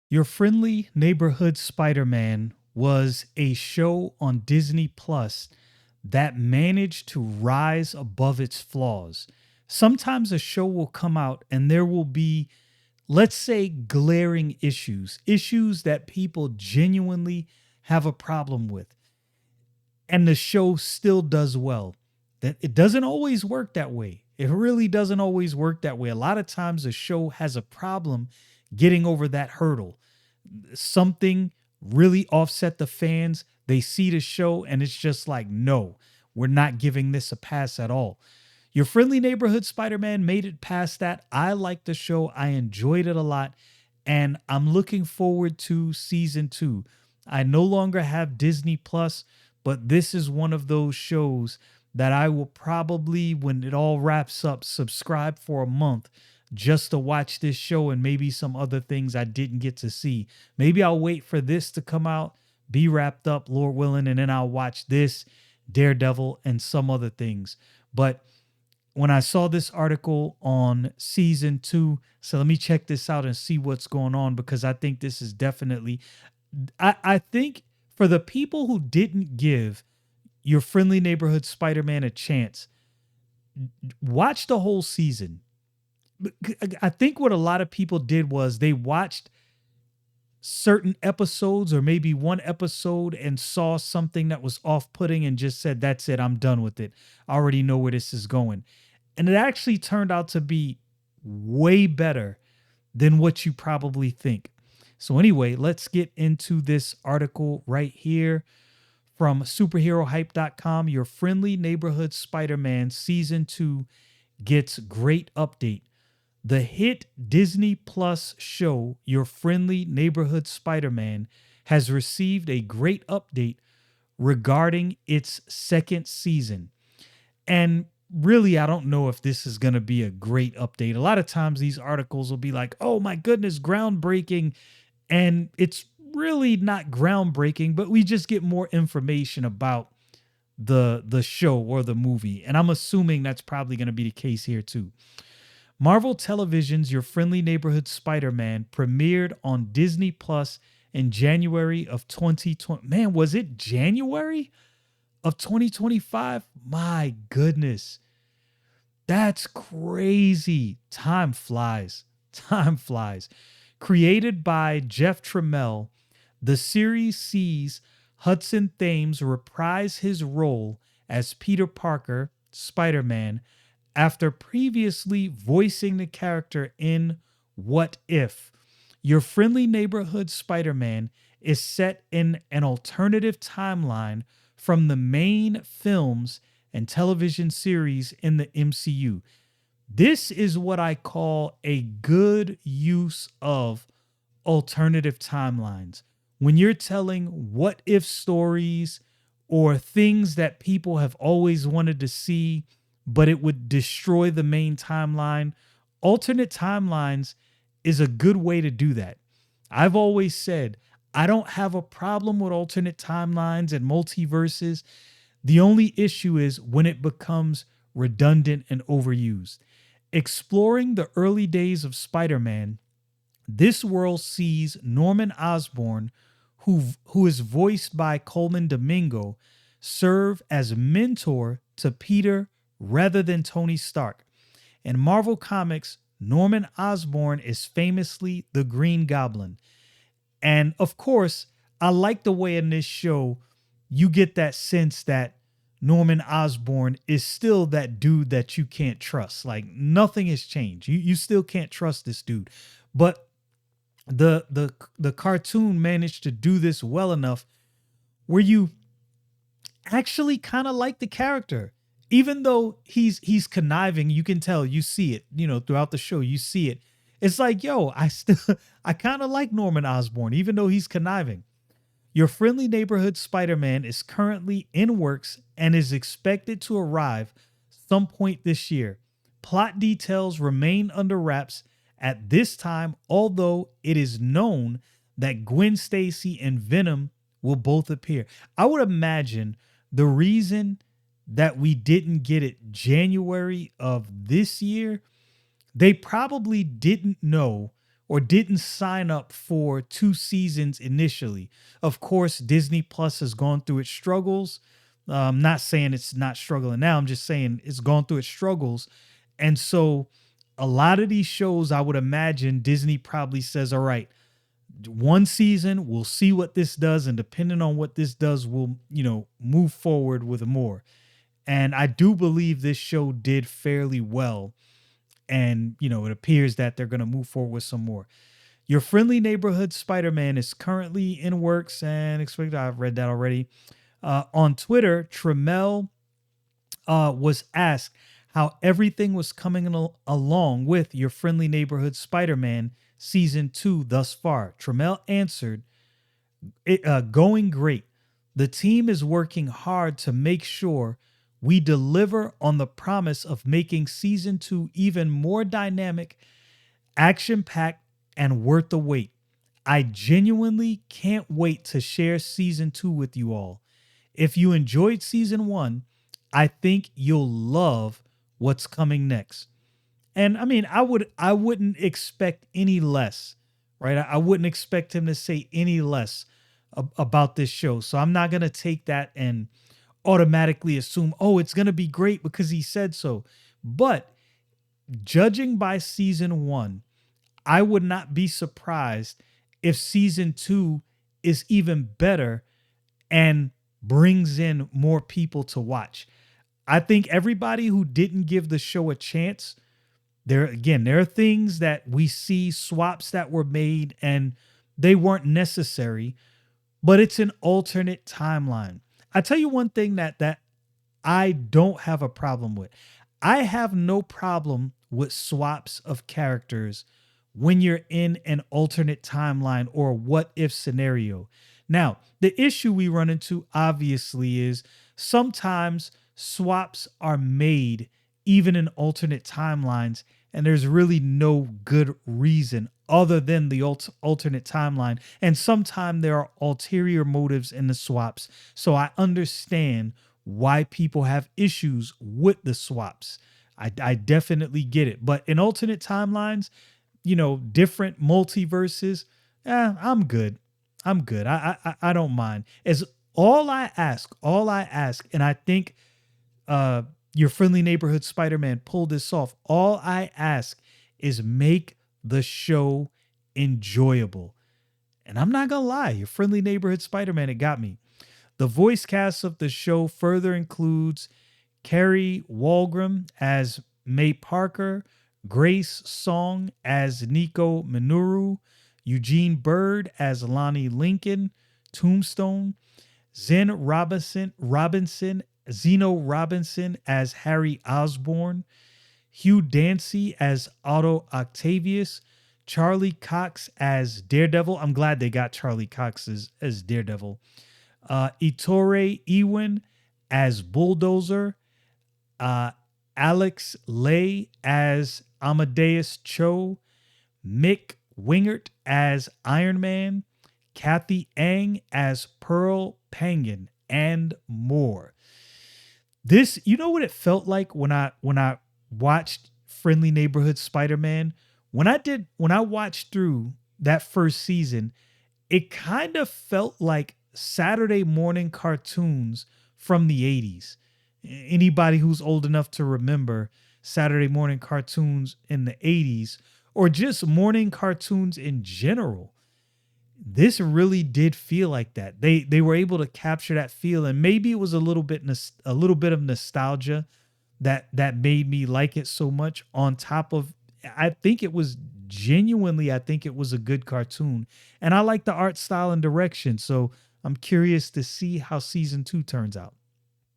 Your Friendly Neighborhood Spider-Man was a show on Disney Plus that managed to rise above its flaws. Sometimes a show will come out and there will be, let's say, glaring issues that people genuinely have a problem with, and the show still does well. That it doesn't always work that way. It really doesn't always work that way. A lot of times a show has a problem getting over that hurdle. Something really offset the fans. They see the show and it's just like, no, we're not giving this a pass at all. Your Friendly Neighborhood Spider-Man made it past that. I liked the show. I enjoyed it a lot. And I'm looking forward to season two. I no longer have Disney Plus, but this is one of those shows that I will probably, when it all wraps up, subscribe for a month just to watch this show and maybe some other things I didn't get to see. Maybe I'll wait for this to come out, be wrapped up, Lord willing, and then I'll watch this, Daredevil, and some other things. But when I saw this article on season two, so let me check this out and see what's going on, because I think this is definitely, I think for the people who didn't give Your Friendly Neighborhood Spider-Man a chance, watch the whole season. I think what a lot of people did was they watched certain episodes or maybe one episode and saw something that was off-putting and just said, that's it, I'm done with it. I already know where this is going. And it actually turned out to be way better than what you probably think. So anyway, let's get into this article right here from superherohype.com. Your Friendly Neighborhood Spider-Man season 2 gets great update. The hit Disney Plus show, Your Friendly Neighborhood Spider-Man, has received a great update regarding its second season. And really, I don't know if this is going to be a great update. A lot of times these articles will be like, oh my goodness, groundbreaking. And it's really not groundbreaking, but we just get more information about the show or the movie. And I'm assuming that's probably going to be the case here too. Marvel Television's Your Friendly Neighborhood Spider-Man premiered on Disney Plus in January of 2020. Man, was it January of 2025? My goodness. That's crazy. Time flies. Time flies. Created by Jeff Trammell, the series sees Hudson Thames reprise his role as Peter Parker, Spider-Man, after previously voicing the character in What If. Your Friendly Neighborhood Spider-Man is set in an alternative timeline from the main films and television series in the MCU. This is what I call a good use of alternative timelines. When you're telling what if stories or things that people have always wanted to see, but it would destroy the main timeline, alternate timelines is a good way to do that. I've always said I don't have a problem with alternate timelines and multiverses. The only issue is when it becomes redundant and overused. Exploring the early days of Spider-Man, this world sees Norman Osborn, who is voiced by Coleman Domingo, serve as mentor to Peter rather than Tony Stark. In Marvel Comics, Norman Osborn is famously the Green Goblin. And of course, I like the way in this show you get that sense that Norman Osborn is still that dude that you can't trust. Like nothing has changed. You still can't trust this dude. But the cartoon managed to do this well enough where you actually kind of like the character. Even though he's conniving, you can tell, you see it, throughout the show, you see it. It's like, yo, I kind of like Norman Osborn, even though he's conniving. Your Friendly Neighborhood Spider-Man is currently in works and is expected to arrive some point this year. Plot details remain under wraps at this time, although it is known that Gwen Stacy and Venom will both appear. I would imagine the reason that we didn't get it January of this year, they probably didn't know or didn't sign up for 2 seasons initially. Of course, Disney Plus has gone through its struggles. I'm not saying it's not struggling now. I'm just saying it's gone through its struggles. And so a lot of these shows, I would imagine Disney probably says, all right, 1 season, we'll see what this does. And depending on what this does, we'll, move forward with more. And I do believe this show did fairly well. And, it appears that they're going to move forward with some more. Your Friendly Neighborhood Spider-Man is currently in works and expected. I've read that already. On Twitter, Trammell was asked how everything was coming along with Your Friendly Neighborhood Spider-Man Season 2 thus far. Trammell answered, going great. The team is working hard to make sure we deliver on the promise of making Season 2 even more dynamic, action-packed, and worth the wait. I genuinely can't wait to share Season 2 with you all. If you enjoyed Season 1, I think you'll love what's coming next. And I mean, I wouldn't expect any less, right? I wouldn't expect him to say any less about this show. So I'm not going to take that and automatically assume, oh, it's going to be great because he said so. But judging by Season 1, I would not be surprised if Season 2 is even better and brings in more people to watch. I think everybody who didn't give the show a chance, there are things that we see, swaps that were made and they weren't necessary, but it's an alternate timeline. I tell you one thing that I don't have a problem with. I have no problem with swaps of characters when you're in an alternate timeline or what if scenario. Now, the issue we run into obviously is sometimes swaps are made even in alternate timelines, and there's really no good reason other than the alternate timeline. And sometimes there are ulterior motives in the swaps. So I understand why people have issues with the swaps. I definitely get it. But in alternate timelines, different multiverses, I'm good. I'm good. I don't mind. As all I ask, and I think Your Friendly Neighborhood Spider-Man pulled this off. All I ask is make the show enjoyable. And I'm not gonna lie, Your Friendly Neighborhood Spider-Man, it got me. The voice cast of the show further includes Carrie Walgram as May Parker, Grace Song as Nico Minoru, Eugene Bird as Lonnie Lincoln, Tombstone, Zeno Robinson as Harry Osborn, Hugh Dancy as Otto Octavius, Charlie Cox as Daredevil. I'm glad they got Charlie Cox as Daredevil. Ettore Ewan as Bulldozer, Alex Lay as Amadeus Cho, Mick Wingert as Iron Man, Kathy Ang as Pearl Penguin, and more. This, you know what it felt like when I watched Friendly Neighborhood Spider-Man? When I watched through that first season, it kind of felt like Saturday morning cartoons from the 80s. Anybody who's old enough to remember Saturday morning cartoons in the 80s, or just morning cartoons in general, this really did feel like that. They were able to capture that feel, and maybe it was a little bit of nostalgia that made me like it so much. On top of, I think it was a good cartoon, and I like the art style and direction. So I'm curious to see how season 2 turns out.